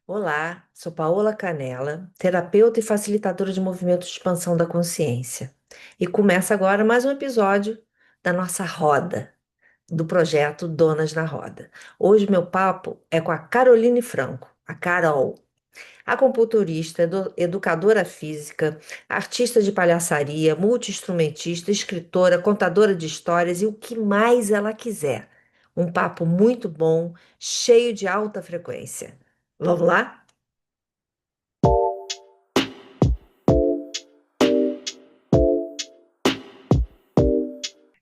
Olá, sou Paola Canella, terapeuta e facilitadora de movimentos de expansão da consciência. E começa agora mais um episódio da nossa roda, do projeto Donas na Roda. Hoje meu papo é com a Caroline Franco, a Carol, acupunturista, educadora física, artista de palhaçaria, multi-instrumentista, escritora, contadora de histórias e o que mais ela quiser. Um papo muito bom, cheio de alta frequência. Vamos lá?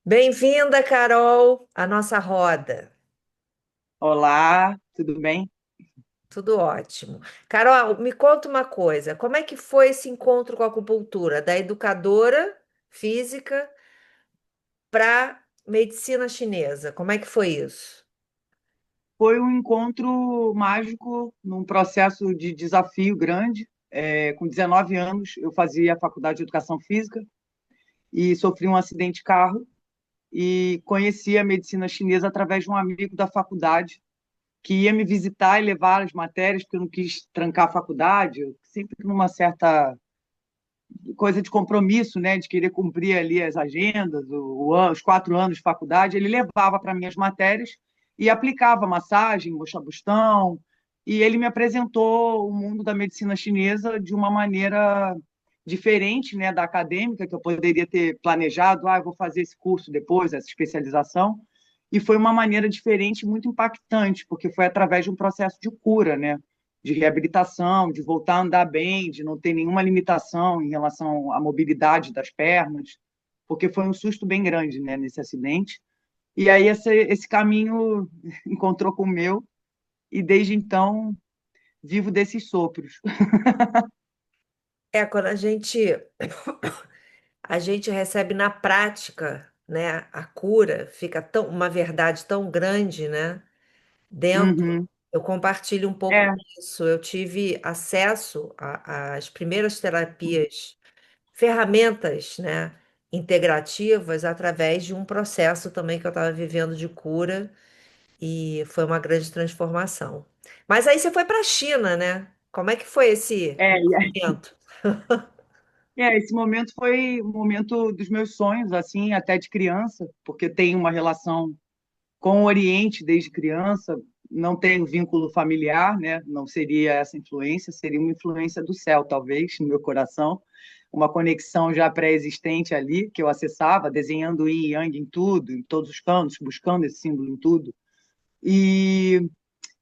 Bem-vinda, Carol, à nossa roda. Olá, tudo bem? Tudo ótimo. Carol, me conta uma coisa: como é que foi esse encontro com a acupuntura, da educadora física para medicina chinesa? Como é que foi isso? Foi um encontro mágico, num processo de desafio grande. Com 19 anos, eu fazia a faculdade de Educação Física e sofri um acidente de carro e conheci a medicina chinesa através de um amigo da faculdade que ia me visitar e levar as matérias, porque eu não quis trancar a faculdade, eu sempre numa certa coisa de compromisso, né, de querer cumprir ali as agendas, os 4 anos de faculdade. Ele levava para mim as matérias e aplicava massagem, moxabustão, e ele me apresentou o mundo da medicina chinesa de uma maneira diferente, né, da acadêmica, que eu poderia ter planejado, eu vou fazer esse curso depois, essa especialização, e foi uma maneira diferente, muito impactante, porque foi através de um processo de cura, né, de reabilitação, de voltar a andar bem, de não ter nenhuma limitação em relação à mobilidade das pernas, porque foi um susto bem grande, né, nesse acidente. E aí esse caminho encontrou com o meu, e desde então vivo desses sopros. É, quando a gente recebe na prática, né, a cura, fica tão, uma verdade tão grande, né, dentro. Uhum. Eu compartilho um pouco É, disso. Eu tive acesso às primeiras terapias, ferramentas, né, integrativas através de um processo também que eu estava vivendo de cura e foi uma grande transformação. Mas aí você foi para a China, né? Como é que foi esse é, movimento? esse momento foi o momento dos meus sonhos, assim, até de criança, porque tenho uma relação com o Oriente desde criança, não tenho vínculo familiar, né? Não seria essa influência, seria uma influência do céu, talvez, no meu coração, uma conexão já pré-existente ali, que eu acessava, desenhando yin e yang em tudo, em todos os cantos, buscando esse símbolo em tudo. E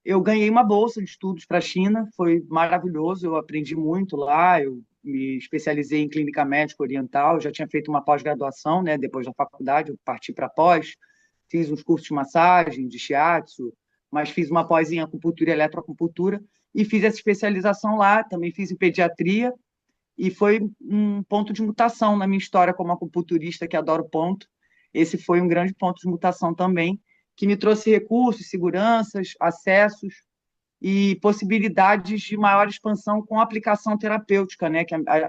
eu ganhei uma bolsa de estudos para a China, foi maravilhoso, eu aprendi muito lá, eu me especializei em clínica médica oriental, já tinha feito uma pós-graduação, né? Depois da faculdade, eu parti para pós, fiz uns cursos de massagem, de shiatsu, mas fiz uma pós em acupuntura e eletroacupuntura e fiz essa especialização lá, também fiz em pediatria e foi um ponto de mutação na minha história como acupunturista que adoro ponto. Esse foi um grande ponto de mutação também, que me trouxe recursos, seguranças, acessos e possibilidades de maior expansão com a aplicação terapêutica, né?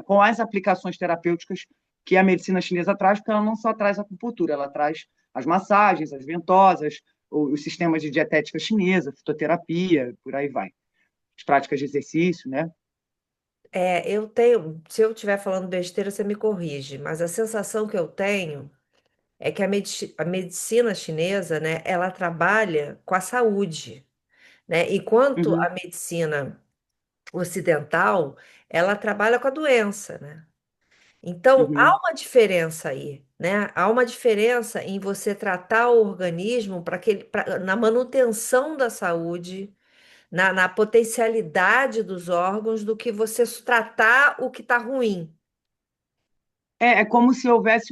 Com as aplicações terapêuticas que a medicina chinesa traz, porque ela não só traz a acupuntura, ela traz as massagens, as ventosas, os sistemas de dietética chinesa, fitoterapia, por aí vai. As práticas de exercício, né? É, eu tenho, se eu estiver falando besteira, você me corrige, mas a sensação que eu tenho é que a medicina chinesa, né, ela trabalha com a saúde, né? Enquanto a Uhum, medicina ocidental, ela trabalha com a doença, né? Então, há uhum. uma diferença aí, né? Há uma diferença em você tratar o organismo na manutenção da saúde, na potencialidade dos órgãos, do que você tratar o que está ruim. É como se houvesse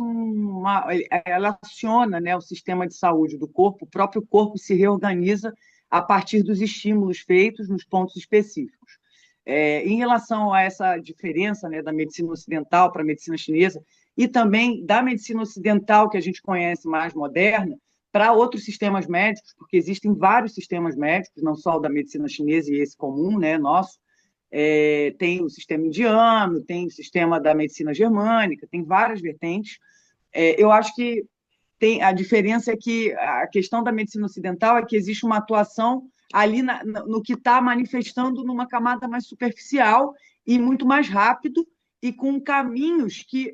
ela aciona, né, o sistema de saúde do corpo, o próprio corpo se reorganiza a partir dos estímulos feitos nos pontos específicos. Em relação a essa diferença, né, da medicina ocidental para a medicina chinesa e também da medicina ocidental que a gente conhece mais moderna para outros sistemas médicos, porque existem vários sistemas médicos, não só o da medicina chinesa e esse comum, né, nosso, tem o sistema indiano, tem o sistema da medicina germânica, tem várias vertentes. Eu acho que a diferença é que a questão da medicina ocidental é que existe uma atuação ali no que está manifestando numa camada mais superficial e muito mais rápido e com caminhos que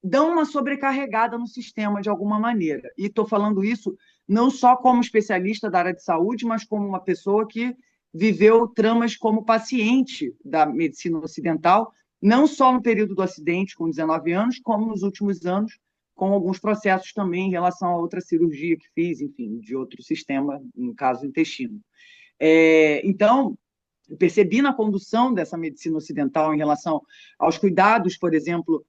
dão uma sobrecarregada no sistema de alguma maneira. E estou falando isso não só como especialista da área de saúde, mas como uma pessoa que viveu tramas como paciente da medicina ocidental, não só no período do acidente, com 19 anos, como nos últimos anos, com alguns processos também em relação a outra cirurgia que fiz, enfim, de outro sistema, no caso, intestino. Então, eu percebi na condução dessa medicina ocidental em relação aos cuidados, por exemplo,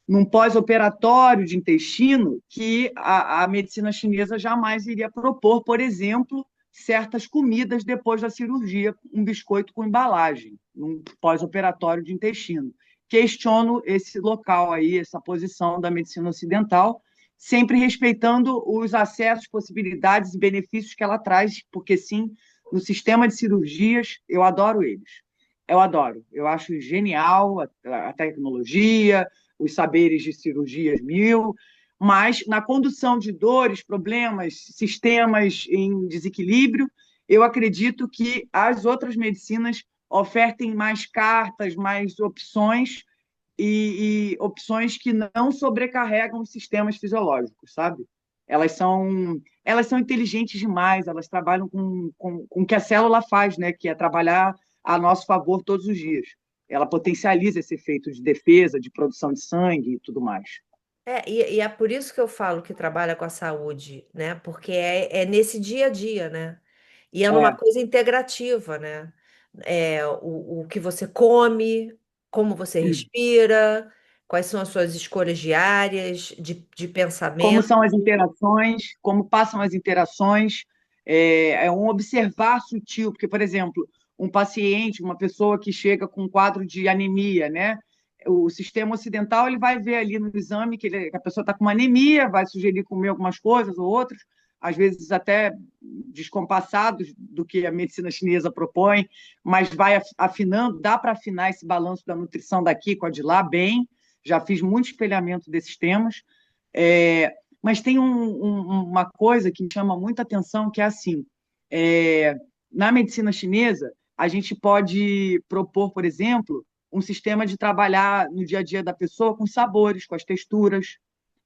num pós-operatório de intestino, que a medicina chinesa jamais iria propor, por exemplo, certas comidas depois da cirurgia, um biscoito com embalagem, num pós-operatório de intestino. Questiono esse local aí, essa posição da medicina ocidental, sempre respeitando os acessos, possibilidades e benefícios que ela traz, porque sim, no sistema de cirurgias, eu adoro eles. Eu adoro, eu acho genial a tecnologia, os saberes de cirurgias mil, mas na condução de dores, problemas, sistemas em desequilíbrio, eu acredito que as outras medicinas ofertem mais cartas, mais opções e opções que não sobrecarregam os sistemas fisiológicos, sabe? Elas são inteligentes demais, elas trabalham com o que a célula faz, né? Que é trabalhar a nosso favor todos os dias. Ela potencializa esse efeito de defesa, de produção de sangue e tudo mais. E é por isso que eu falo que trabalha com a saúde, né? Porque é nesse dia a dia, né? E é numa É. coisa integrativa, né? O que você come, como você respira, quais são as suas escolhas diárias de Como pensamento. são as interações, como passam as interações, um observar sutil, porque, por exemplo, um paciente, uma pessoa que chega com um quadro de anemia, né? O sistema ocidental ele vai ver ali no exame que a pessoa está com uma anemia, vai sugerir comer algumas coisas ou outras, às vezes até descompassados do que a medicina chinesa propõe, mas vai afinando, dá para afinar esse balanço da nutrição daqui com a de lá bem. Já fiz muito espelhamento desses temas. Mas tem uma coisa que me chama muita atenção, que é assim, é, na medicina chinesa, a gente pode propor, por exemplo, um sistema de trabalhar no dia a dia da pessoa com sabores, com as texturas,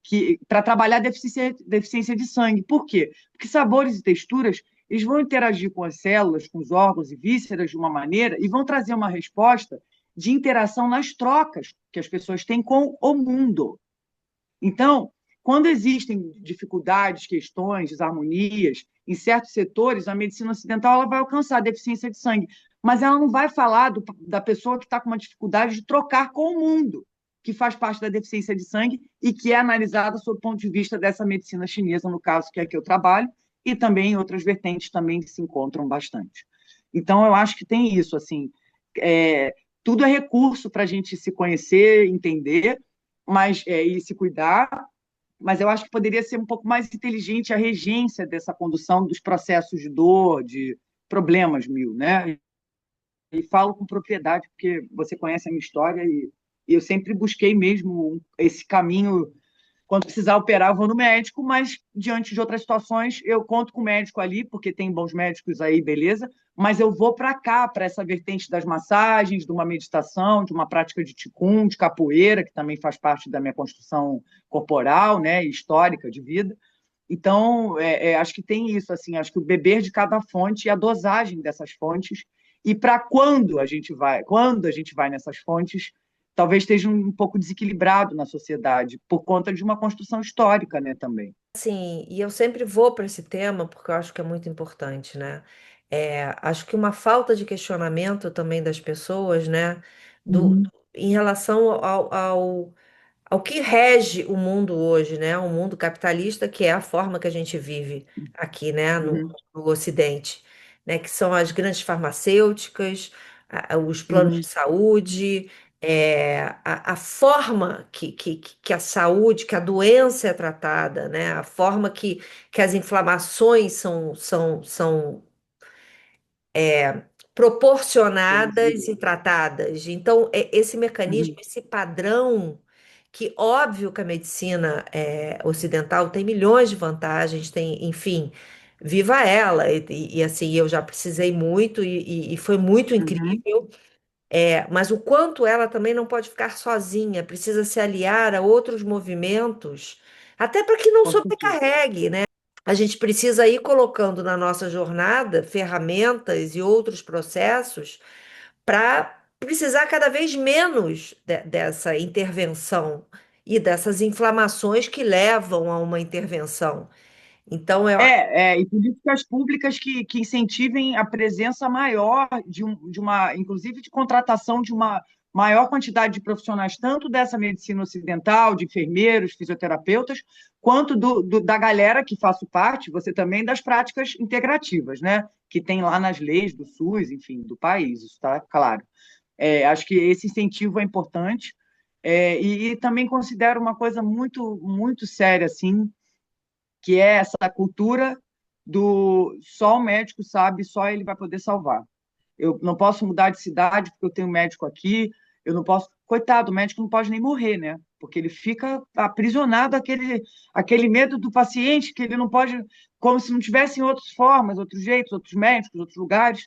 que para trabalhar deficiência de sangue. Por quê? Porque sabores e texturas eles vão interagir com as células, com os órgãos e vísceras de uma maneira e vão trazer uma resposta de interação nas trocas que as pessoas têm com o mundo. Então, quando existem dificuldades, questões, desarmonias em certos setores, a medicina ocidental ela vai alcançar a deficiência de sangue, mas ela não vai falar da pessoa que está com uma dificuldade de trocar com o mundo, que faz parte da deficiência de sangue e que é analisada sob o ponto de vista dessa medicina chinesa, no caso que é que eu trabalho, e também em outras vertentes também se encontram bastante. Então, eu acho que tem isso, assim, é, tudo é recurso para a gente se conhecer, entender, e se cuidar, mas eu acho que poderia ser um pouco mais inteligente a regência dessa condução dos processos de dor, de problemas mil, né? E falo com propriedade, porque você conhece a minha história e eu sempre busquei mesmo esse caminho. Quando precisar operar, eu vou no médico, mas diante de outras situações, eu conto com o médico ali, porque tem bons médicos aí, beleza, mas eu vou para cá, para essa vertente das massagens, de uma meditação, de uma prática de ticum, de capoeira, que também faz parte da minha construção corporal, né, histórica de vida. Então, acho que tem isso, assim, acho que o beber de cada fonte e a dosagem dessas fontes, e para quando a gente vai nessas fontes, talvez esteja um pouco desequilibrado na sociedade, por conta de uma construção histórica, né, também. Assim, e eu sempre vou para esse tema porque eu acho que é muito importante, né? Acho que uma falta de questionamento também das pessoas, né? Em relação ao que rege o mundo hoje, né? O mundo capitalista, que é a forma que a gente vive aqui, né? Uhum, No Ocidente, né? Que são as grandes farmacêuticas, os planos de uhum, saúde, a forma que a saúde, que a doença é tratada, né? A forma que as inflamações são proporcionadas e produzido. tratadas. Então, esse mecanismo, Uhum, esse padrão, que óbvio que a medicina ocidental tem milhões de vantagens, tem, enfim, viva ela. E, assim, eu já precisei muito e foi muito Uhum, incrível. Mas o quanto ela também não pode ficar sozinha, precisa se aliar a outros movimentos, até para que não com certeza. sobrecarregue, né? A gente precisa ir colocando na nossa jornada ferramentas e outros processos para precisar cada vez menos dessa intervenção e dessas inflamações que levam a uma intervenção. Então, E políticas públicas que incentivem a presença maior de uma, inclusive de contratação de uma maior quantidade de profissionais, tanto dessa medicina ocidental, de enfermeiros, fisioterapeutas, quanto da galera que faço parte, você também, das práticas integrativas, né? Que tem lá nas leis do SUS, enfim, do país, isso está claro. Acho que esse incentivo é importante. E também considero uma coisa muito, muito séria, assim, que é essa cultura do só o médico sabe, só ele vai poder salvar. Eu não posso mudar de cidade porque eu tenho um médico aqui, eu não posso. Coitado, o médico não pode nem morrer, né? Porque ele fica aprisionado aquele medo do paciente, que ele não pode, como se não tivessem outras formas, outros jeitos, outros médicos, outros lugares.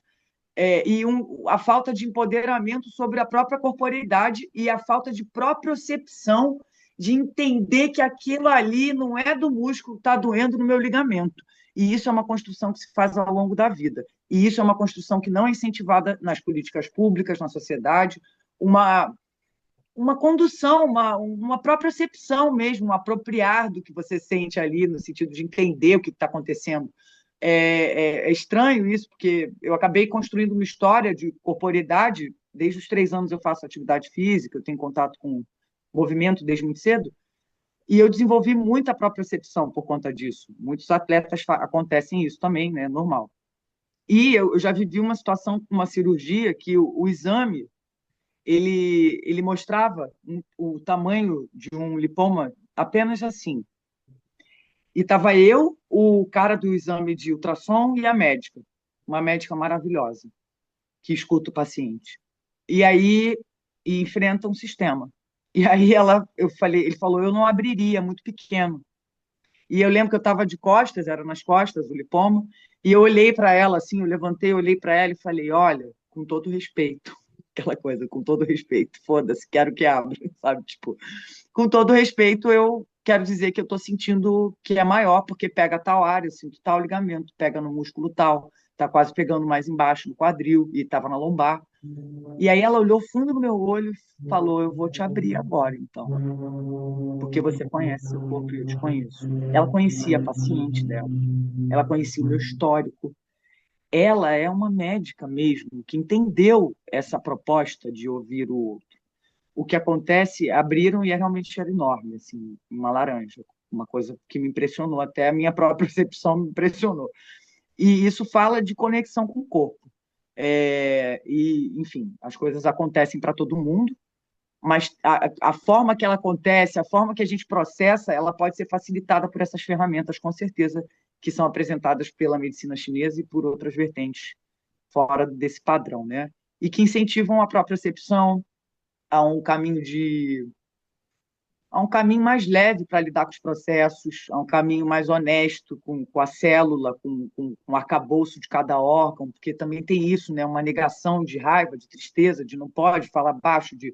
A falta de empoderamento sobre a própria corporeidade e a falta de propriocepção de entender que aquilo ali não é do músculo que está doendo no meu ligamento. E isso é uma construção que se faz ao longo da vida. E isso é uma construção que não é incentivada nas políticas públicas, na sociedade, uma, uma condução, uma propriocepção mesmo, um apropriar do que você sente ali, no sentido de entender o que está acontecendo. É estranho isso, porque eu acabei construindo uma história de corporeidade. Desde os 3 anos eu faço atividade física, eu tenho contato com movimento desde muito cedo, e eu desenvolvi muita propriocepção por conta disso. Muitos atletas acontecem isso também, né? Normal. E eu já vivi uma situação com uma cirurgia que o exame ele mostrava o tamanho de um lipoma apenas assim. E estava eu, o cara do exame de ultrassom e a médica, uma médica maravilhosa, que escuta o paciente. E aí enfrenta um sistema. E aí ele falou, eu não abriria, é muito pequeno. E eu lembro que eu estava de costas, era nas costas o lipoma, e eu olhei para ela assim, eu levantei, olhei para ela e falei, olha, com todo respeito, aquela coisa, com todo respeito, foda-se, quero que abra, sabe? Tipo, com todo respeito, eu quero dizer que eu estou sentindo que é maior, porque pega tal área, eu sinto tal ligamento, pega no músculo tal, está quase pegando mais embaixo no quadril, e estava na lombar. E aí ela olhou fundo no meu olho e falou: eu vou te abrir agora, então, porque você conhece seu corpo e eu te conheço. Ela conhecia a paciente dela, ela conhecia o meu histórico. Ela é uma médica mesmo, que entendeu essa proposta de ouvir o outro. O que acontece, abriram e realmente era enorme, assim, uma laranja, uma coisa que me impressionou, até a minha própria percepção me impressionou. E isso fala de conexão com o corpo. Enfim, as coisas acontecem para todo mundo, mas a forma que ela acontece, a forma que a gente processa, ela pode ser facilitada por essas ferramentas, com certeza, que são apresentadas pela medicina chinesa e por outras vertentes fora desse padrão, né? E que incentivam a própria percepção a um caminho de a um caminho mais leve para lidar com os processos, a um caminho mais honesto com a célula, com o arcabouço de cada órgão, porque também tem isso, né? Uma negação de raiva, de tristeza, de não pode falar baixo, de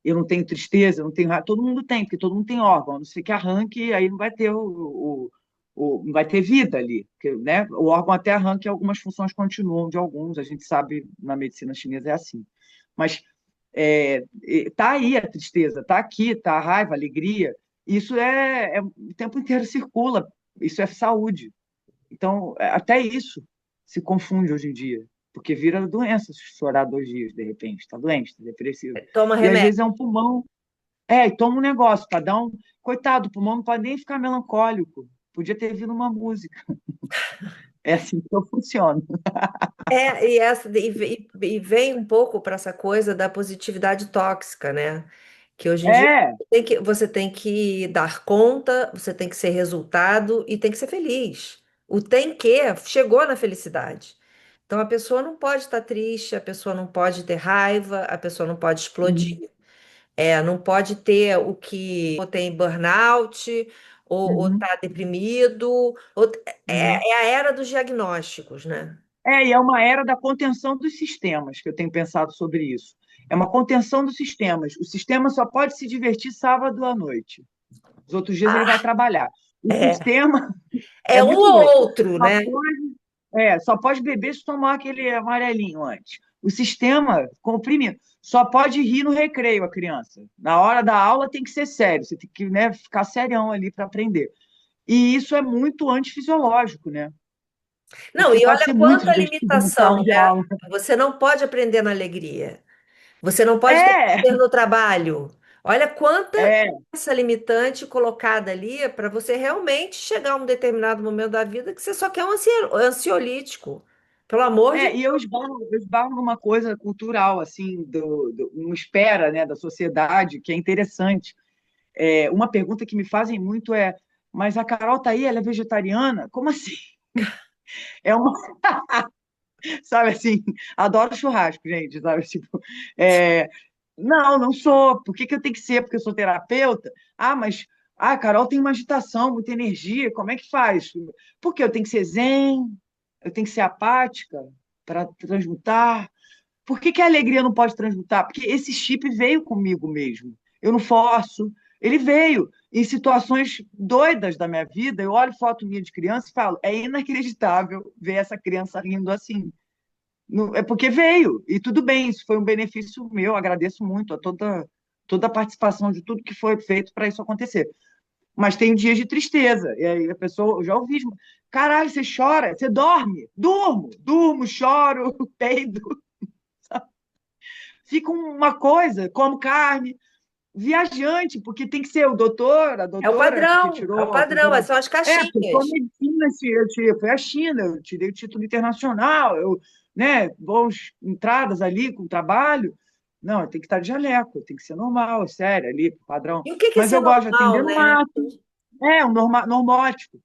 eu não tenho tristeza, eu não tenho raiva. Todo mundo tem, porque todo mundo tem órgão, a não ser que arranque, aí não vai ter não vai ter vida ali, porque, né? O órgão até arranca e algumas funções continuam de alguns, a gente sabe na medicina chinesa é assim. Mas tá aí a tristeza, tá aqui, tá a raiva, a alegria. Isso o tempo inteiro circula. Isso é saúde. Então, até isso se confunde hoje em dia, porque vira doença se chorar 2 dias, de repente, está doente, está depressivo. toma E às remédio. vezes é um pulmão, e toma um negócio para dar um. Coitado, o pulmão não pode nem ficar melancólico. Podia ter vindo uma música. É assim que eu funciono. E vem um pouco para essa coisa da positividade tóxica, né? Que hoje em dia É, você tem que dar conta, você tem que ser resultado e tem que ser feliz. O tem que chegou na felicidade. Então a pessoa não pode estar triste, a pessoa não pode ter raiva, a pessoa não pode explodir, não pode ter o que tem burnout ou Uhum. está deprimido, Uhum. é a era dos diagnósticos, né? E é uma era da contenção dos sistemas, que eu tenho pensado sobre isso. É uma contenção dos sistemas. O sistema só pode se divertir sábado à noite. Os outros dias ele vai Ah, trabalhar. O é. sistema é É um muito ou louco. outro, Só né? pode, só pode beber se tomar aquele amarelinho antes. O sistema comprime. Só pode rir no recreio a criança. Na hora da aula tem que ser sério, você tem que, né, ficar serião ali para aprender. E isso é muito antifisiológico, né? Não, Porque e pode olha ser muito quanta divertido na limitação, sala de né? aula. Você não pode aprender na alegria. Você não pode ter É, prazer no trabalho. Olha quanta é, essa limitante colocada ali para você realmente chegar a um determinado momento da vida que você só quer um ansiolítico. Pelo amor de e eu esbarro numa coisa cultural, assim, uma espera, né, da sociedade, que é interessante. Uma pergunta que me fazem muito é: mas a Carol tá aí, ela é vegetariana? Como assim? É uma, sabe assim, adoro churrasco, gente, sabe? Tipo, é, não, não sou. Por que que eu tenho que ser? Porque eu sou terapeuta? Mas a Carol tem uma agitação, muita energia, como é que faz? Porque eu tenho que ser zen, eu tenho que ser apática para transmutar. Por que que a alegria não pode transmutar? Porque esse chip veio comigo mesmo. Eu não forço. Ele veio em situações doidas da minha vida. Eu olho foto minha de criança e falo: é inacreditável ver essa criança rindo assim. É porque veio. E tudo bem, isso foi um benefício meu. Agradeço muito a toda a participação de tudo que foi feito para isso acontecer. Mas tem dias de tristeza. E aí a pessoa, eu já ouvi: caralho, você chora, você dorme? Durmo, choro, peido. Fica uma coisa, como carne, viajante, porque tem que ser o doutor, a doutora, porque é o tirou a padrão, função. são as Porque foi a caixinhas. medicina, foi a China, eu tirei o título internacional, né, boas entradas ali com o trabalho. Não, tem que estar de jaleco, tem que ser normal, sério, ali, padrão. E o que que é Mas ser eu gosto de normal, atender no né? mato, um normótico.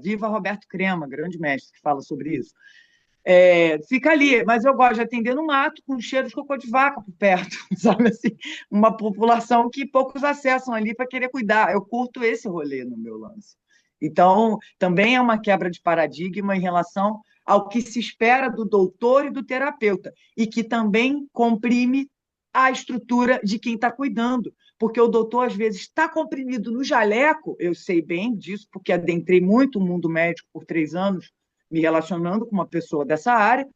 Viva Roberto Crema, grande mestre, que fala sobre isso. Fica ali, mas eu gosto de atender no mato com cheiro de cocô de vaca por perto, sabe assim? Uma população que poucos acessam ali para querer cuidar. Eu curto esse rolê no meu lance. Então, também é uma quebra de paradigma em relação ao que se espera do doutor e do terapeuta, e que também comprime a estrutura de quem está cuidando. Porque o doutor, às vezes, está comprimido no jaleco, eu sei bem disso, porque adentrei muito o mundo médico por 3 anos, me relacionando com uma pessoa dessa área,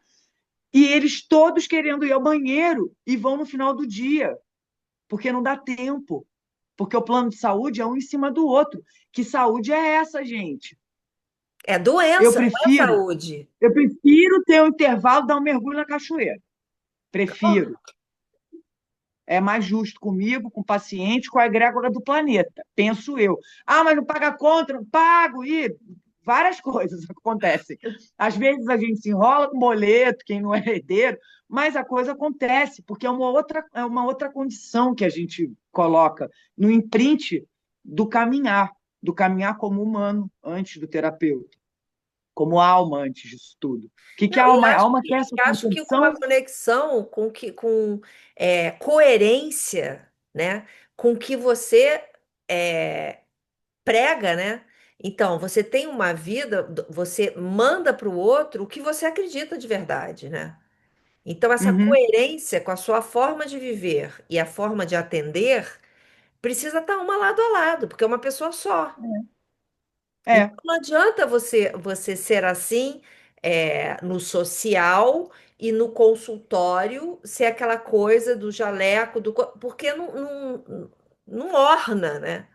e eles todos querendo ir ao banheiro e vão no final do dia, porque não dá tempo, porque o plano de saúde é um em cima do outro. Que saúde é essa, gente? É Eu doença, não é prefiro, saúde. eu prefiro ter um intervalo, dar um mergulho na cachoeira. Prefiro. É mais justo comigo, com o paciente, com a egrégora do planeta, penso eu. Mas não paga conta? Não pago, e várias coisas acontecem. Às vezes a gente se enrola com boleto, quem não é herdeiro, mas a coisa acontece, porque é uma outra condição que a gente coloca no imprint do caminhar como humano antes do terapeuta, como alma antes disso tudo. O que, que a Não, e alma é? A acho alma quer que, essa e acho que com uma contenção. conexão com coerência, né? Com o que você é, prega, né? Então, você tem uma vida, você manda para o outro o que você acredita de verdade, né? Então, essa Uhum. coerência com a sua forma de viver e a forma de atender precisa estar uma lado a lado, porque é uma pessoa só. É, Então, não adianta você ser assim, no social e no consultório, ser aquela coisa do jaleco, porque não orna, né?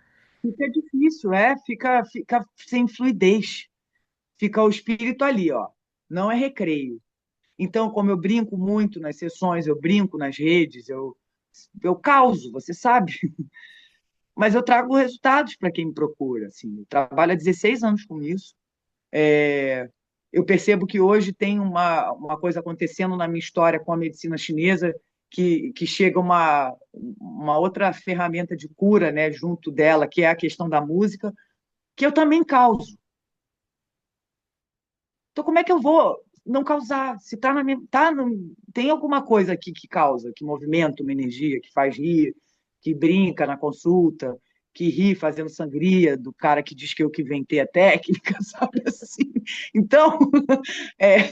fica difícil, fica sem fluidez, fica o espírito ali, ó. Não é recreio. Então, como eu brinco muito nas sessões, eu brinco nas redes, eu causo, você sabe, mas eu trago resultados para quem me procura. Assim, eu trabalho há 16 anos com isso. Eu percebo que hoje tem uma coisa acontecendo na minha história com a medicina chinesa, que chega uma outra ferramenta de cura, né, junto dela, que é a questão da música, que eu também causo. Então, como é que eu vou não causar? Se tá na minha, tem alguma coisa aqui que causa, que movimenta uma energia, que faz rir, que brinca na consulta, que ri fazendo sangria, do cara que diz que eu que inventei a técnica, sabe assim? Então, é,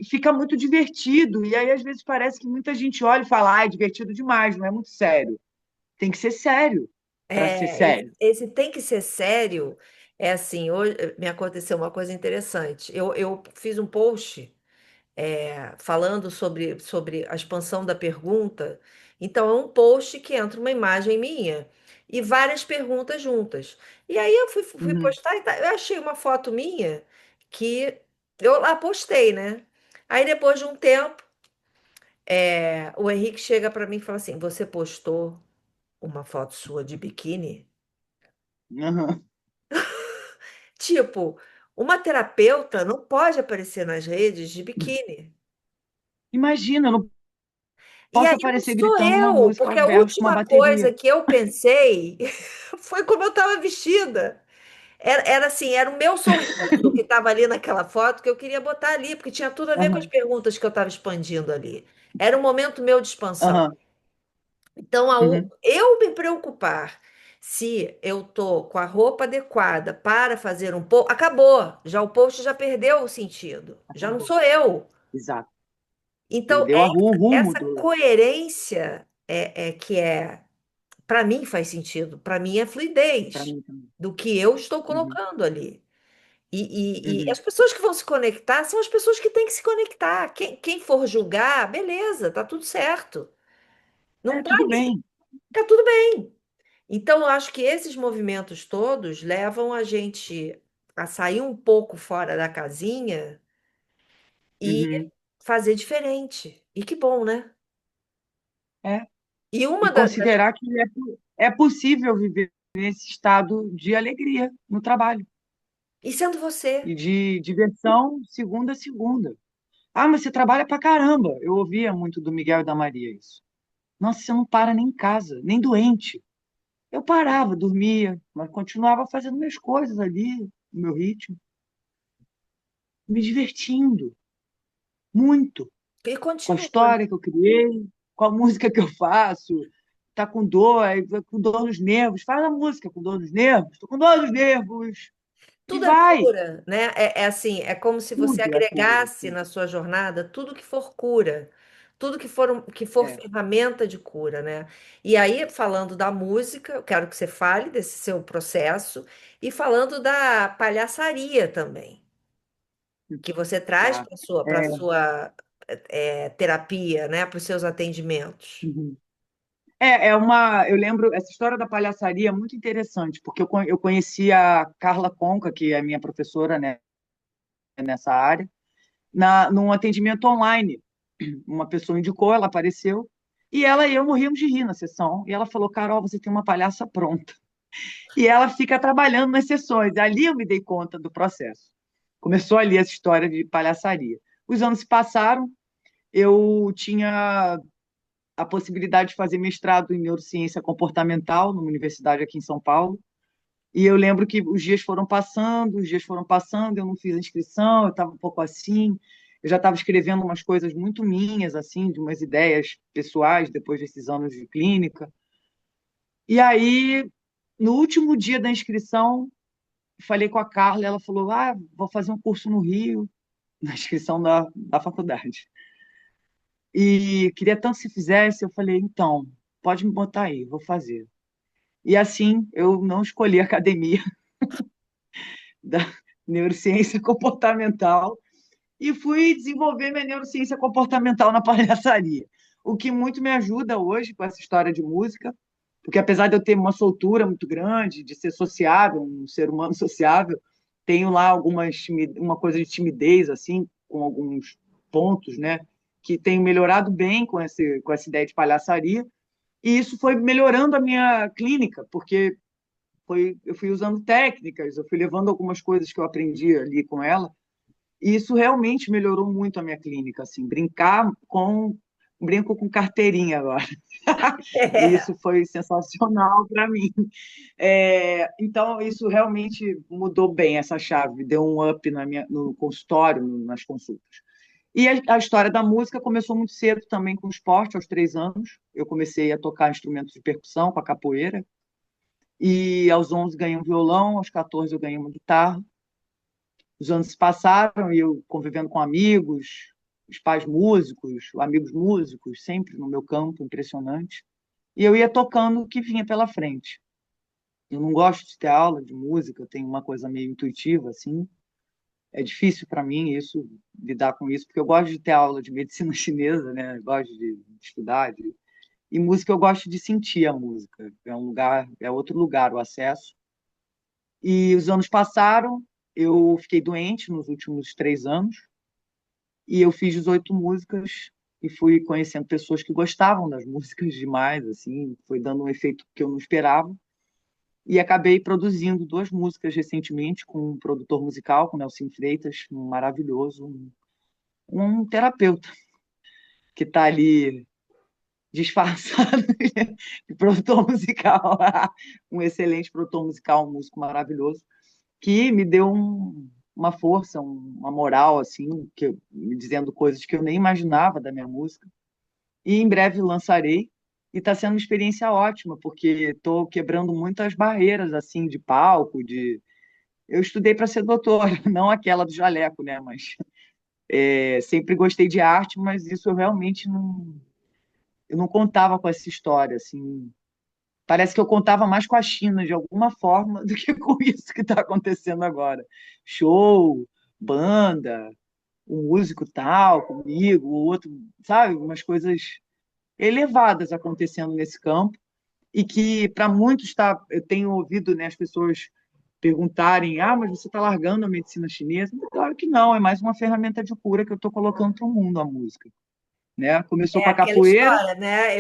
fica muito divertido, e aí às vezes parece que muita gente olha e fala, ah, é divertido demais, não é muito sério. Tem que ser sério para ser sério. Esse tem que ser sério. É assim, hoje me aconteceu uma coisa interessante. Eu fiz um post falando sobre a expansão da pergunta. Então, é um post que entra uma imagem minha e várias perguntas juntas. E aí eu fui Uhum, postar eu achei uma foto minha que eu lá postei, né? Aí depois de um tempo, o Henrique chega para mim e fala assim: Você postou uma foto sua de biquíni? uhum. Tipo, uma terapeuta não pode aparecer nas redes de biquíni. Imagina, eu não E posso aí não aparecer sou gritando uma eu, música porque a versus uma última coisa bateria. que eu pensei foi como eu estava vestida. Era assim, era o meu sorriso que estava ali naquela foto que eu queria botar ali, porque tinha tudo a ver com as Aham, perguntas que eu estava expandindo ali. Era um momento meu de expansão. aham, Então, uhum. eu me preocupar se eu tô com a roupa adequada para fazer um post, acabou. Já o post já perdeu o sentido. Já não Acabou. sou eu. Exato. Então, Perdeu o rumo essa do. coerência para mim faz sentido, para mim é Para fluidez mim também. do que eu estou Uhum, colocando ali. E uhum. as pessoas que vão se conectar são as pessoas que têm que se conectar. Quem for julgar, beleza, tá tudo certo. Não É, tá tudo ali, bem. tá tudo bem. Então, eu acho que esses movimentos todos levam a gente a sair um pouco fora da casinha e Uhum. fazer diferente. E que bom, né? É. E E uma das. considerar que é possível viver nesse estado de alegria no trabalho E sendo você. e de diversão segunda a segunda. Ah, mas você trabalha pra caramba. Eu ouvia muito do Miguel e da Maria isso. Nossa, você não para nem em casa, nem doente. Eu parava, dormia, mas continuava fazendo minhas coisas ali, no meu ritmo, me divertindo muito E com a continua, né? história que eu criei, com a música que eu faço. Tá com dor, aí vai com dor nos nervos. Faz a música com dor nos nervos. Tô com dor nos nervos. E Tudo é vai. cura, né? É assim, é como se você Tudo é cura. agregasse na sua jornada tudo que for cura, tudo que for É. ferramenta de cura, né? E aí, falando da música, eu quero que você fale desse seu processo e falando da palhaçaria também, que você traz Tá. para sua terapia, né? Para os seus atendimentos. Uhum. É uma. Eu lembro, essa história da palhaçaria é muito interessante, porque eu conheci a Carla Conca, que é minha professora, né, nessa área, num atendimento online. Uma pessoa indicou, ela apareceu, e ela e eu morríamos de rir na sessão. E ela falou: Carol, você tem uma palhaça pronta. E ela fica trabalhando nas sessões. Ali eu me dei conta do processo. Começou ali essa história de palhaçaria. Os anos se passaram, eu tinha a possibilidade de fazer mestrado em neurociência comportamental numa universidade aqui em São Paulo. E eu lembro que os dias foram passando, eu não fiz a inscrição, eu estava um pouco assim, eu já estava escrevendo umas coisas muito minhas, assim, de umas ideias pessoais, depois desses anos de clínica. E aí, no último dia da inscrição, falei com a Carla, ela falou, ah, vou fazer um curso no Rio, na inscrição da faculdade. E queria tanto que se fizesse, eu falei, então, pode me botar aí, vou fazer. E assim, eu não escolhi a academia da neurociência comportamental e fui desenvolver minha neurociência comportamental na palhaçaria. O que muito me ajuda hoje com essa história de música, porque apesar de eu ter uma soltura muito grande, de ser sociável, um ser humano sociável, tenho lá uma coisa de timidez, assim, com alguns pontos, né? Que tenho melhorado bem com essa ideia de palhaçaria. E isso foi melhorando a minha clínica, porque eu fui usando técnicas, eu fui levando algumas coisas que eu aprendi ali com ela, e isso realmente melhorou muito a minha clínica, assim, brinco com carteirinha agora. E É. isso foi sensacional para mim. Então, isso realmente mudou bem essa chave, deu um up no consultório, nas consultas. E a história da música começou muito cedo também com o esporte, aos 3 anos. Eu comecei a tocar instrumentos de percussão com a capoeira, E aos 11 ganhei um violão, aos 14 eu ganhei uma guitarra. Os anos se passaram e eu convivendo com amigos, os pais músicos, amigos músicos, sempre no meu campo, impressionante. E eu ia tocando o que vinha pela frente. Eu não gosto de ter aula de música, eu tenho uma coisa meio intuitiva, assim. É difícil para mim isso, lidar com isso, porque eu gosto de ter aula de medicina chinesa, né? Eu gosto de estudar. E música eu gosto de sentir a música. É um lugar, é outro lugar o acesso. E os anos passaram, eu fiquei doente nos últimos 3 anos, e eu fiz 18 músicas e fui conhecendo pessoas que gostavam das músicas demais, assim, foi dando um efeito que eu não esperava. E acabei produzindo 2 músicas recentemente com um produtor musical, com Nelson Freitas, um maravilhoso, um terapeuta que está ali disfarçado de produtor musical, um excelente produtor musical, um músico maravilhoso, que me deu uma força, uma moral, assim, me dizendo coisas que eu nem imaginava da minha música. E em breve lançarei. E está sendo uma experiência ótima, porque estou quebrando muitas barreiras assim de palco, de eu estudei para ser doutora, não aquela do jaleco, né? Mas sempre gostei de arte, mas isso eu realmente eu não contava com essa história, assim. Parece que eu contava mais com a China, de alguma forma, do que com isso que está acontecendo agora. Show, banda, um músico tal comigo, o outro, sabe? Umas coisas elevadas acontecendo nesse campo e que para muitos está, eu tenho ouvido, né, as pessoas perguntarem, mas você está largando a medicina chinesa? Claro que não, é mais uma ferramenta de cura que eu estou colocando para o mundo a música, né? Começou É com a aquela capoeira, história, né?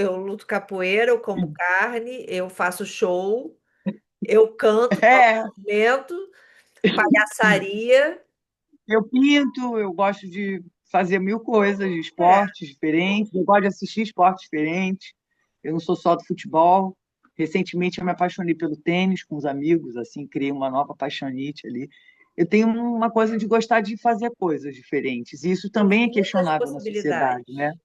Eu luto capoeira, eu como carne, eu faço show, eu canto, toco é, instrumento, palhaçaria. eu pinto, eu gosto de fazer mil coisas, de É, esportes diferentes, eu gosto de assistir esportes diferentes, eu não sou só do futebol. Recentemente eu me apaixonei pelo tênis com os amigos, assim, criei uma nova paixonite ali. Eu tenho uma coisa de gostar de fazer coisas diferentes, e isso também é infinitas questionável na sociedade, né? possibilidades.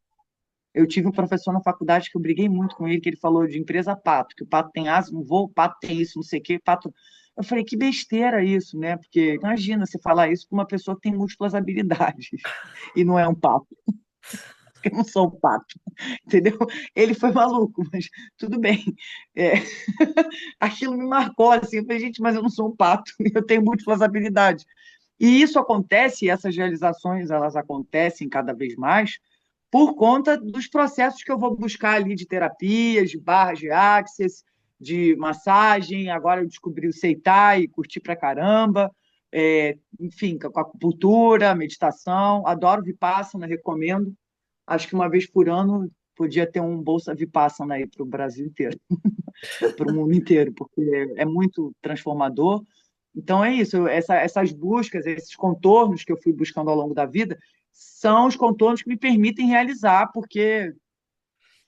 Eu tive um professor na faculdade que eu briguei muito com ele, que ele falou de empresa pato, que o pato tem asa no voo, o pato tem isso, não sei o quê, pato. Eu falei, que besteira isso, né? Porque imagina você falar isso para uma pessoa que tem múltiplas habilidades e não é um pato, porque eu não sou um pato, entendeu? Ele foi maluco, mas tudo bem. É, aquilo me marcou assim. Eu falei, gente, mas eu não sou um pato, eu tenho múltiplas habilidades. E isso acontece, e essas realizações elas acontecem cada vez mais por conta dos processos que eu vou buscar ali de terapias, de barras de access, de massagem. Agora eu descobri o Seitai e curti pra caramba. Enfim, com a acupuntura, meditação. Adoro Vipassana, recomendo. Acho que uma vez por ano podia ter um Bolsa Vipassana aí para o Brasil inteiro, para o mundo inteiro, porque é muito transformador. Então é isso, essas buscas, esses contornos que eu fui buscando ao longo da vida, são os contornos que me permitem realizar, porque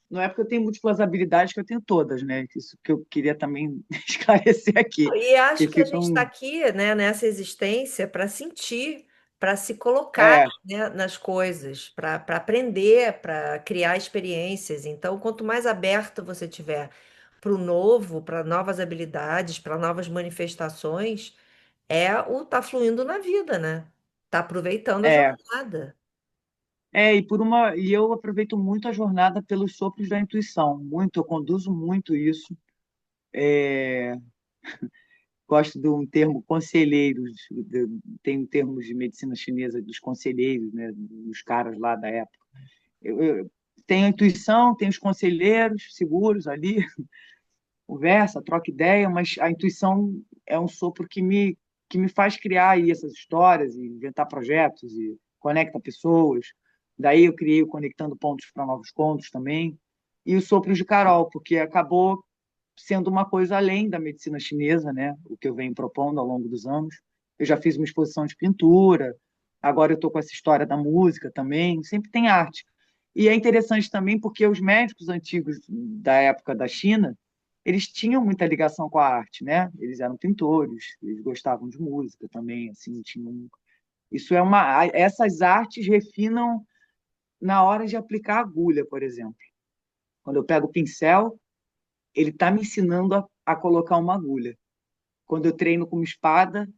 não é porque eu tenho múltiplas habilidades que eu tenho todas, né? Isso que eu queria também esclarecer aqui, E acho que que a gente está ficam. aqui, né, nessa existência para sentir, para se colocar, É, né, nas coisas, para aprender, para criar experiências. Então, quanto mais aberto você tiver para o novo, para novas habilidades, para novas manifestações, é o tá fluindo na vida, né? Tá aproveitando a é, jornada. e eu aproveito muito a jornada pelos sopros da intuição, muito, eu conduzo muito isso. Gosto de um termo conselheiros, tem termos de medicina chinesa dos conselheiros, né, dos caras lá da época. Eu tenho a intuição, tenho os conselheiros seguros ali, conversa, troca ideia, mas a intuição é um sopro que me faz criar aí essas histórias e inventar projetos e conecta pessoas. Daí eu criei o Conectando Pontos para Novos Contos também. E o Sopro de Carol, porque acabou sendo uma coisa além da medicina chinesa, né? O que eu venho propondo ao longo dos anos. Eu já fiz uma exposição de pintura, agora eu estou com essa história da música também, sempre tem arte. E é interessante também porque os médicos antigos da época da China, eles tinham muita ligação com a arte, né? Eles eram pintores, eles gostavam de música também, assim, tinham. Isso é uma, essas artes refinam na hora de aplicar a agulha, por exemplo. Quando eu pego o pincel, ele está me ensinando a a colocar uma agulha. Quando eu treino com espada,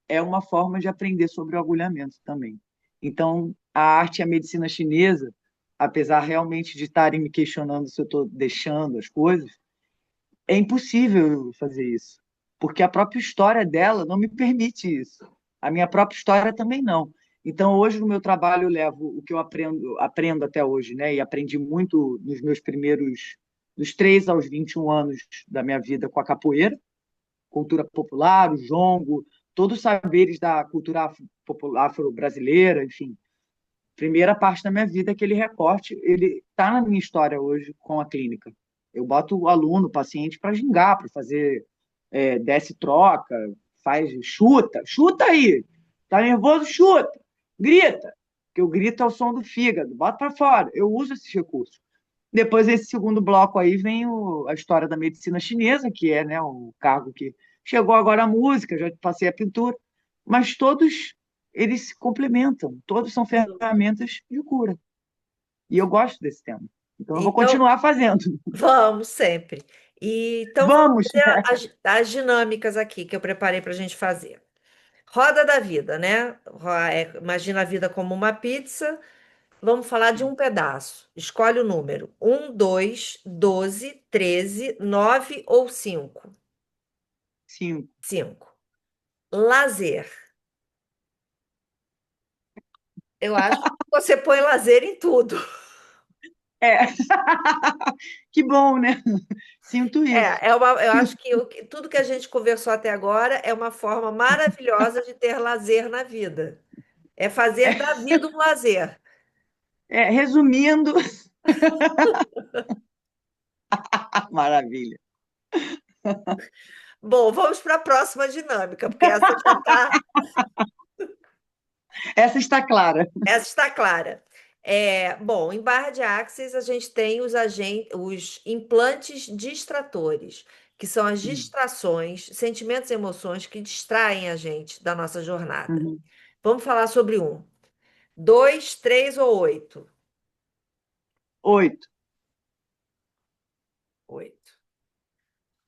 é uma forma de aprender sobre o agulhamento também. Então, a arte e a medicina chinesa, apesar realmente de estarem me questionando se eu estou deixando as coisas, é impossível fazer isso, porque a própria história dela não me permite isso. A minha própria história também não. Então, hoje no meu trabalho eu levo o que eu aprendo até hoje, né? E aprendi muito nos meus primeiros, dos 3 aos 21 anos da minha vida com a capoeira, cultura popular, o jongo, todos os saberes da cultura afro-brasileira, enfim. Primeira parte da minha vida, aquele recorte, ele está na minha história hoje com a clínica. Eu boto o aluno, o paciente, para gingar, para fazer desce troca, faz chuta, chuta aí, tá nervoso, chuta, grita, que o grito é o som do fígado, bota para fora. Eu uso esses recursos. Depois, esse segundo bloco aí, vem a história da medicina chinesa, que é, né, o cargo que chegou agora a música, já passei a pintura, mas todos eles se complementam, todos são ferramentas de cura. E eu gosto desse tema. Então, eu vou Então, continuar fazendo. vamos sempre. Então, vamos Vamos! fazer as dinâmicas aqui que eu preparei para a gente fazer. Roda da vida, né? Imagina a vida como uma pizza. Vamos falar de um pedaço. Escolhe o número: 1, 2, 12, 13, 9 ou 5. Sim. 5. Lazer. Eu acho que você põe lazer em tudo. É. Que bom, né? Sinto isso. Eu acho que tudo que a gente conversou até agora é uma forma maravilhosa de ter lazer na vida. É fazer da vida um lazer. Resumindo, maravilha. Bom, vamos para a próxima dinâmica, porque Essa está clara. essa está clara. Bom, em barra de axis a gente tem os implantes distratores, que são as distrações, sentimentos e emoções que distraem a gente da nossa jornada. Uhum. Vamos falar sobre um. 2, 3 ou 8? 8. 8.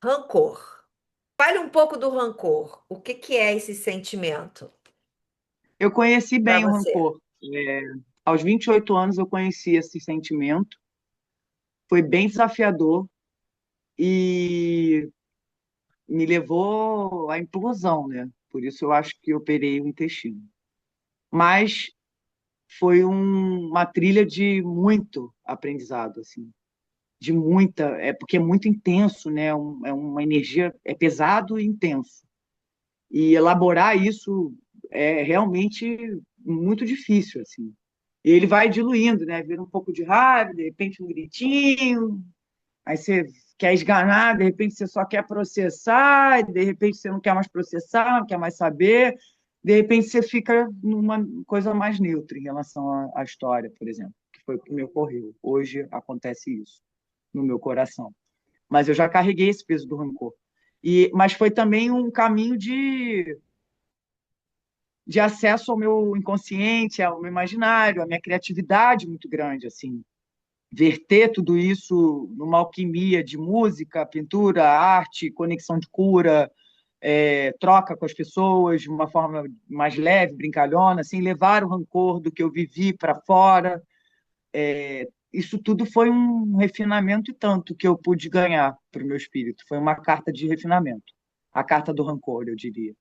Rancor. Fale um pouco do rancor. O que que é esse sentimento Eu conheci para bem o você? rancor. Aos 28 anos eu conheci esse sentimento. Foi bem desafiador e me levou à implosão, né? Por isso eu acho que eu operei o intestino. Mas foi uma trilha de muito aprendizado, assim, de muita, porque é muito intenso, né? É uma energia, é pesado e intenso. E elaborar isso é realmente muito difícil, assim. E ele vai diluindo, né? Vira um pouco de raiva, de repente um gritinho, aí você quer esganar, de repente você só quer processar, e de repente você não quer mais processar, não quer mais saber, de repente você fica numa coisa mais neutra em relação à história, por exemplo, que foi o que me ocorreu. Hoje acontece isso no meu coração. Mas eu já carreguei esse peso do rancor. Mas foi também um caminho de acesso ao meu inconsciente, ao meu imaginário, à minha criatividade muito grande, assim, verter tudo isso numa alquimia de música, pintura, arte, conexão de cura, troca com as pessoas de uma forma mais leve, brincalhona, assim, levar o rancor do que eu vivi para fora. Isso tudo foi um refinamento e tanto que eu pude ganhar para o meu espírito. Foi uma carta de refinamento. A carta do rancor, eu diria.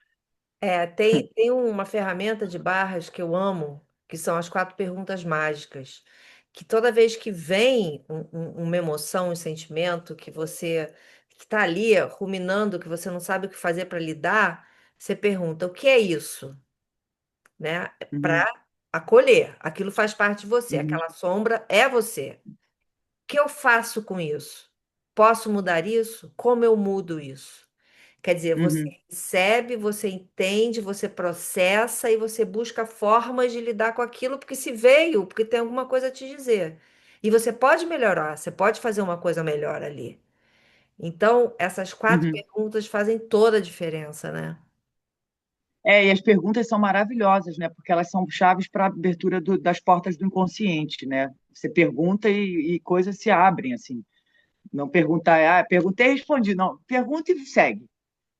Tem uma ferramenta de barras que eu amo, que são as 4 perguntas mágicas, que toda vez que vem uma emoção, um sentimento que você que está ali ruminando, que você não sabe o que fazer para lidar, você pergunta: o que é isso? Né? Uhum, Para acolher. Aquilo faz parte de você, uhum, aquela sombra é você. O que eu faço com isso? Posso mudar isso? Como eu mudo isso? Quer dizer, você uhum, recebe, você entende, você processa e você busca formas de lidar com aquilo, porque se veio, porque tem alguma coisa a te dizer. E você pode melhorar, você pode fazer uma coisa melhor ali. Então, essas quatro uhum. perguntas fazem toda a diferença, né? E as perguntas são maravilhosas, né? Porque elas são chaves para a abertura das portas do inconsciente, né? Você pergunta e coisas se abrem, assim. Não perguntar, perguntei e respondi. Não, pergunta e segue.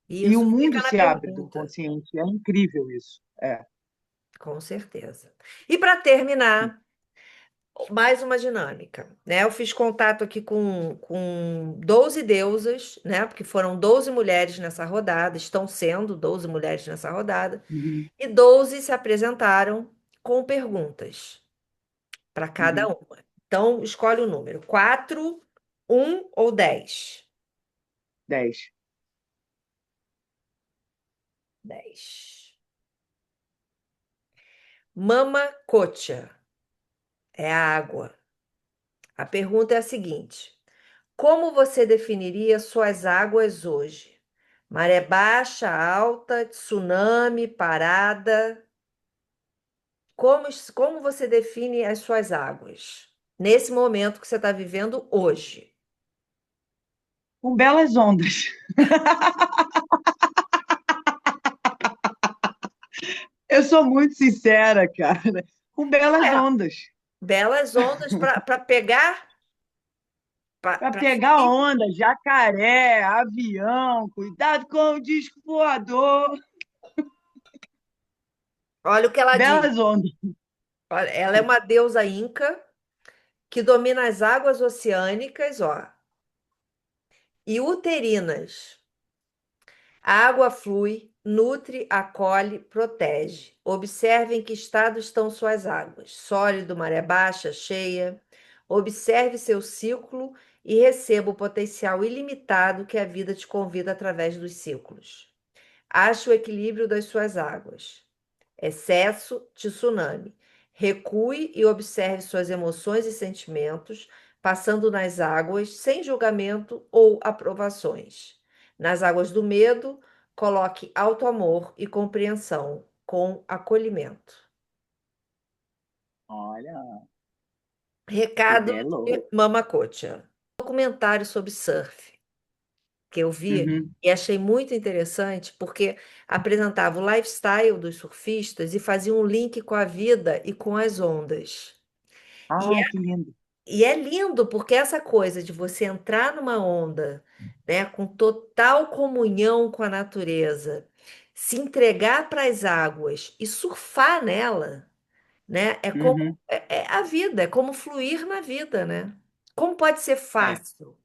E o Isso mundo fica na se abre do pergunta, inconsciente. É incrível isso. É. com certeza. E para terminar, mais uma dinâmica, né? Eu fiz contato aqui com 12 deusas, né? Porque foram 12 mulheres nessa rodada, estão sendo 12 mulheres nessa rodada, Uhum, e 12 se apresentaram com perguntas para cada uhum. uma. Então, escolhe o número: 4, 1 ou 10. 10. 10. Mama Cocha é a água. A pergunta é a seguinte: como você definiria suas águas hoje? Maré baixa, alta, tsunami, parada? Como você define as suas águas nesse momento que você está vivendo hoje? Com belas ondas. Eu sou muito sincera, cara. Com belas É, ondas. belas ondas para pegar, Para para pegar fluir. onda, jacaré, avião, cuidado com o disco voador. Olha o que ela diz. Belas ondas. Olha, ela é uma deusa inca que domina as águas oceânicas, ó, e uterinas. A água flui, nutre, acolhe, protege. Observe em que estado estão suas águas: sólido, maré baixa, cheia. Observe seu ciclo e receba o potencial ilimitado que a vida te convida através dos ciclos. Ache o equilíbrio das suas águas. Excesso, tsunami. Recue e observe suas emoções e sentimentos, passando nas águas sem julgamento ou aprovações. Nas águas do medo, coloque alto amor e compreensão com acolhimento. Olha, que Recado belo. de Mama Cocha. Documentário sobre surf que eu vi Uhum. e achei muito interessante porque apresentava o lifestyle dos surfistas e fazia um link com a vida e com as ondas. E Ai, é, que lindo. e é lindo porque essa coisa de você entrar numa onda, né, com total comunhão com a natureza, se entregar para as águas e surfar nela, né, é como Uhum. é a vida, é como fluir na vida, né? Como pode ser É, fácil?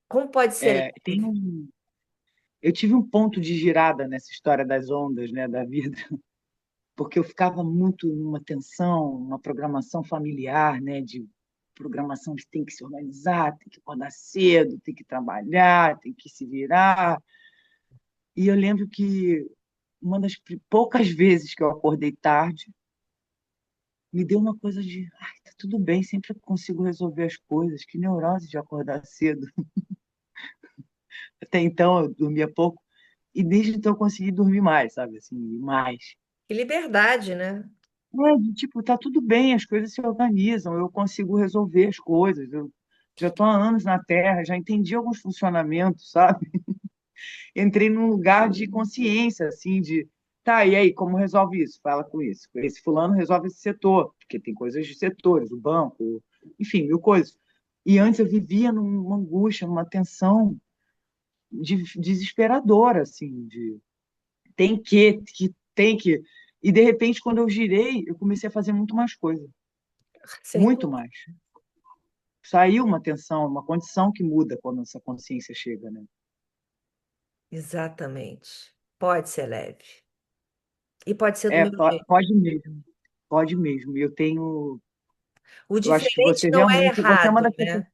Como pode ser tem leve? eu tive um ponto de girada nessa história das ondas, né, da vida, porque eu ficava muito numa tensão, uma programação familiar, né, de programação de tem que se organizar, tem que acordar cedo, tem que trabalhar, tem que se virar. E eu lembro que uma das poucas vezes que eu acordei tarde, me deu uma coisa de, ai, tá tudo bem, sempre eu consigo resolver as coisas, que neurose de acordar cedo. Até então eu dormia pouco, e desde então eu consegui dormir mais, sabe, assim, mais. Que liberdade, né? Tipo, tá tudo bem, as coisas se organizam, eu consigo resolver as coisas, eu já estou há anos na Terra, já entendi alguns funcionamentos, sabe? Entrei num lugar de consciência, assim, de, tá, e aí, como resolve isso? Fala com isso. Esse fulano resolve esse setor, porque tem coisas de setores, o banco, enfim, mil coisas. E antes eu vivia numa angústia, numa tensão desesperadora, assim, de tem que. E, de repente, quando eu girei, eu comecei a fazer muito mais coisa, Sem muito dúvida. mais. Saiu uma tensão, uma condição que muda quando essa consciência chega, né? Exatamente. Pode ser leve. E pode ser do meu jeito. Pode mesmo, pode mesmo. Eu tenho, O eu acho que diferente você não é realmente, você é uma errado, das pessoas, né?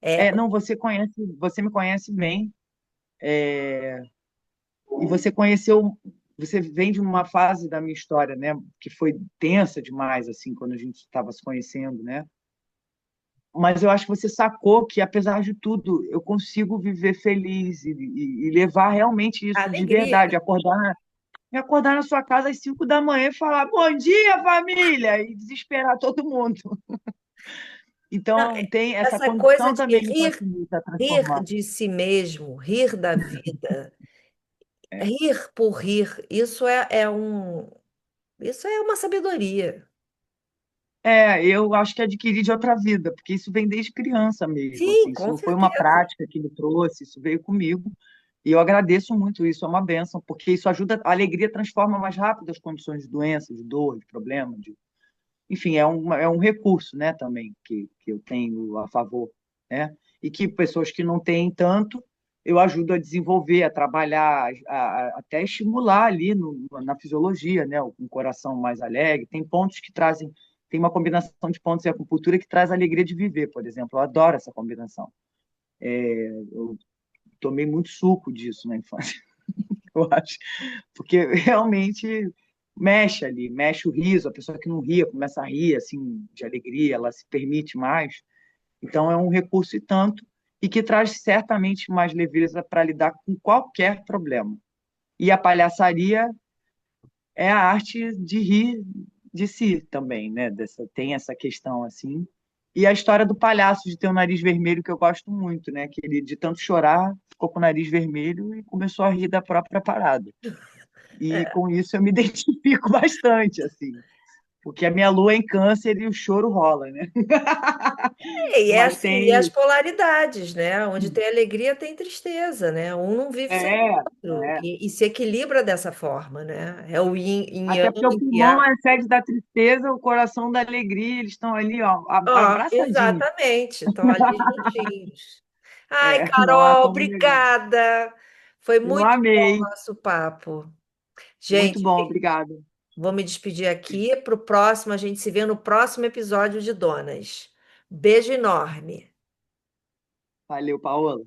É, não, você conhece, você me conhece bem, e você conheceu, você vem de uma fase da minha história, né, que foi tensa demais, assim, quando a gente estava se conhecendo, né? Mas eu acho que você sacou que, apesar de tudo, eu consigo viver feliz e levar realmente a isso de alegria. verdade, acordar na sua casa às 5 da manhã e falar bom dia, família, e desesperar todo mundo. Não, Então, tem essa essa coisa condição de também me facilita rir transformar. de si mesmo, rir da vida, É, rir por rir, isso é uma sabedoria. Eu acho que adquiri de outra vida, porque isso vem desde criança mesmo, Sim, assim, isso com não foi uma certeza. prática que me trouxe, isso veio comigo, e eu agradeço muito isso, é uma bênção, porque isso ajuda, a alegria transforma mais rápido as condições de doença, de dor, de problema, enfim, é um recurso, né, também, que eu tenho a favor, né, e que pessoas que não têm tanto, eu ajudo a desenvolver, a trabalhar, até estimular ali na fisiologia, né, um coração mais alegre. Tem pontos que trazem, tem uma combinação de pontos em acupuntura que traz a alegria de viver, por exemplo. Eu adoro essa combinação. Eu tomei muito suco disso na infância, eu acho, porque realmente mexe ali, mexe o riso, a pessoa que não ria começa a rir assim de alegria, ela se permite mais. Então é um recurso e tanto e que traz certamente mais leveza para lidar com qualquer problema. E a palhaçaria é a arte de rir de si também, né? Tem essa questão assim. E a história do palhaço de ter o nariz vermelho que eu gosto muito, né? Que ele de tanto chorar ficou com o nariz vermelho e começou a rir da própria parada. E É. com isso eu me identifico bastante, assim, porque a minha lua é em câncer e o choro rola, né? E é Mas assim, e as tem. polaridades, né? Onde tem alegria, tem tristeza, né? Um não vive sem o É, outro. é. E se equilibra dessa forma, né? É o yin Até porque o yang, que pulmão é. é a sede da tristeza, o coração da alegria, eles estão ali, ó, Ó, abraçadinhos. exatamente, estão ali juntinhos. Ai, Não há Carol, como negar. obrigada. Foi Eu muito bom o amei. nosso papo. Muito Gente, bom, obrigada. vou me despedir aqui. Para o próximo, a gente se vê no próximo episódio de Donas. Beijo enorme. Valeu, Paola.